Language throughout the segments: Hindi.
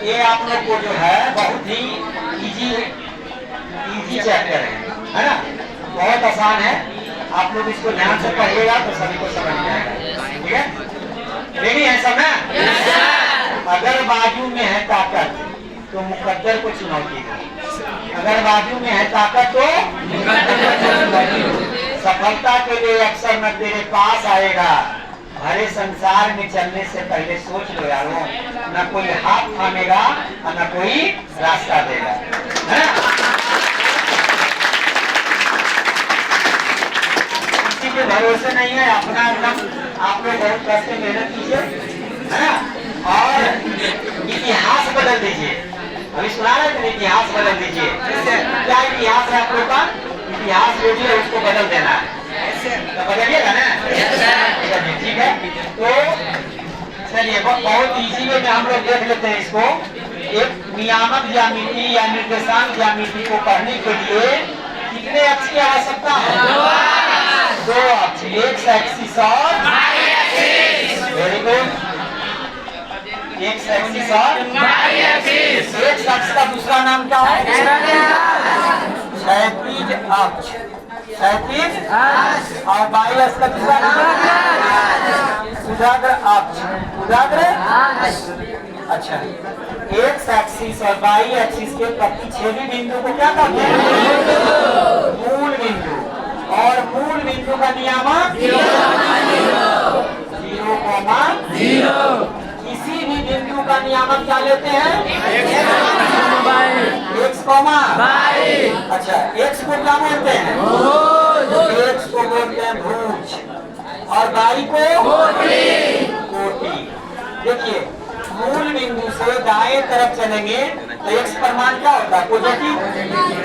ये आप लोग को जो है बहुत ही इजी चैप्टर है ना, बहुत आसान है। आप लोग इसको ध्यान से पढ़िएगा तो सभी को समझ में आएगा। ठीक है, रेडी है सब ना? अगर बाजू में है ताकत तो मुकद्दर को चुनौती दो, अगर बाजू में है ताकत तो सफलता के लिए अक्सर न तेरे पास आएगा। भरे संसार में चलने से पहले सोच लो यारो, न कोई हाथ थामेगा और न कोई रास्ता देगा, है ना? किसी के भरोसे नहीं है, अपना एकदम आप लोग बहुत कष्ट से मेहनत कीजिए, है ना? और इतिहास बदल दीजिए। अभी सुना रहे थे, इतिहास बदल दीजिए। क्या इतिहास है आप लोग का? इतिहास जो है उसको बदल देना है, तो बदलिएगा ना? ठीक है, तो चलिए बहुत इजी में हम लोग देख लेते हैं इसको। एक नियामक ज्यामिति या निर्देशांक ज्यामिति को पढ़ने के लिए कितने अक्ष की आवश्यकता है? 2 अक्ष, एक्स एक्सिस और वेरी गुड, एक्स एक्सिस और एक्स अक्ष का दूसरा नाम क्या है? क्षैतिज अक्ष, क्षैतिज और बाह्य अक्ष का दूसरा नाम उदाग्र अक्ष, उदाग्र। अच्छा, एक्स एक्सिस और बाह्य एक्सिस के प्रतिच्छेदी बिंदु को क्या कहते हैं? मूल बिंदु। और मूल बिंदु का नियामक 0,0। किसी भी बिंदु का नियामक क्या लेते हैं? X comma. अच्छा, एक्स को क्या बोलते हैं? एक्स को बोलते हैं भुज और बाई को कोटि। देखिए, मूल बिंदु से दाएं तरफ चलेंगे तो एक्स पर मान क्या होता है? पॉजिटिव।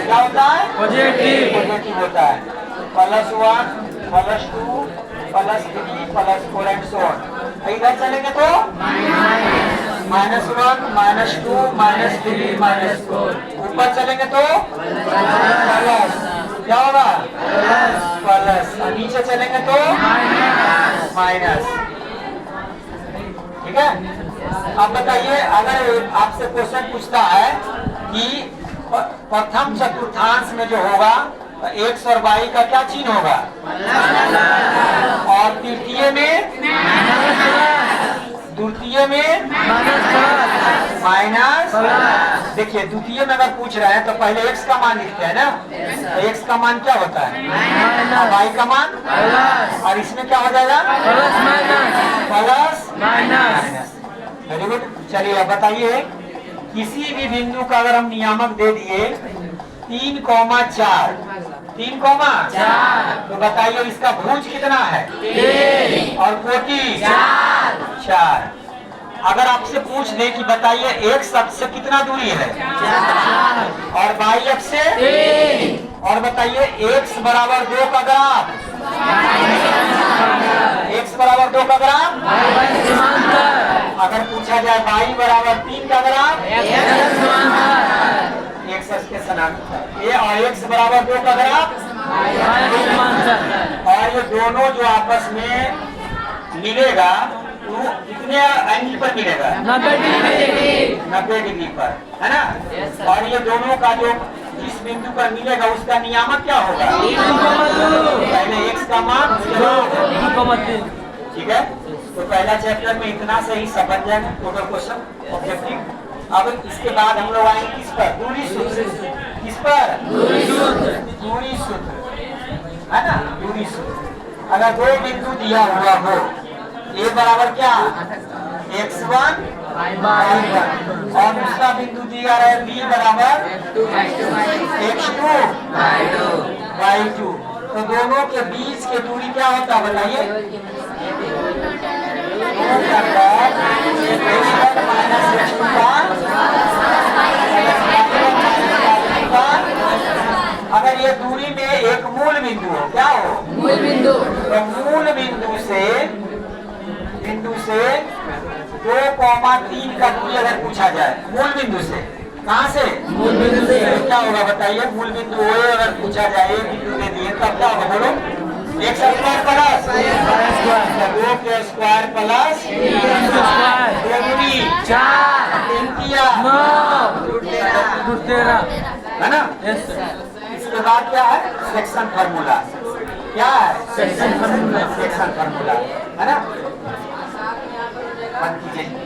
क्या होता है? पॉजिटिव होता है। +1 +2 +3 +4 एंड सो ऑन। इधर चलेंगे तो -1 -2 -3 -4। ऊपर चलेंगे तो प्लस, क्या होगा? प्लस। नीचे चलेंगे तो माइनस। ठीक है, अब बताइए, अगर आपसे क्वेश्चन पूछता है कि प्रथम चतुर्थांश में जो होगा एक्स और वाई का क्या चिन्ह होगा? और तृतीय में, द्वितीय में माइनस। देखिए, द्वितीय में अगर पूछ रहे हैं तो पहले एक्स का मान लिखते हैं ना, तो एक्स का मान क्या होता है? और वाई का मान, और इसमें क्या हो जाएगा? Plus minus. Very good. चलिए अब बताइए, किसी भी बिंदु का अगर हम नियामक दे दिए 3,4, 3,4, तो बताइए इसका भुज कितना है? 3 और कोटि 4। अगर आपसे पूछ दे कि बताइए एक्स अक्ष से कितना दूरी है? 4 और वाई अक्ष से 3, और बताइए एक्स बराबर 2 का ग्राफ, एक्स बराबर 2 का ग्राफ। अगर पूछा जाए वाई बराबर 3 का ग्राफ, एक्स अक्ष के सनातन ये, और एक्स बराबर 2 का ग्राफ, और ये दोनों जो आपस में मिलेगा तो कितने एंगल पर मिलेगा? 90 डिग्री पर, है ना? और ये दोनों का जो जिस बिंदु पर मिलेगा उसका नियामक क्या होगा? पहले एक्स का मान 2,3। ठीक है, तो पहला चैप्टर में इतना से ही समझ जाएंगे टोटल क्वेश्चन ऑब्जेक्टिव। अब इसके बाद हम लोग आएंगे किस पर? दूरी सूत्र। किस पर? दूरी सूत्र, है ना? दूरी सूत्र। अगर 2 बिंदु दिया हुआ हो, ए बराबर क्या? x1 y1, और दूसरा बिंदु दिया है b बराबर x2 y2, तो दोनों के बीच की दूरी क्या होता है बताइए? अगर ये दूरी में एक मूल बिंदु हो, क्या हो? मूल बिंदु। तो मूल बिंदु से 2,3 का दूरी अगर पूछा जाए मूल बिंदु से, कहाँ से? मूल बिंदु से। क्या होगा बताइए? मूल बिंदु ओ अगर पूछा जाए, बिंदु दे दिए तब क्या होगा बोलो? एक्स स्क्वायर प्लस 2 के स्क्वायर प्लस 4 3 9 है ना? इसके बाद क्या है? Section formula. क्या है? सेक्शन फार्मूला, है ना? बंद कीजिए।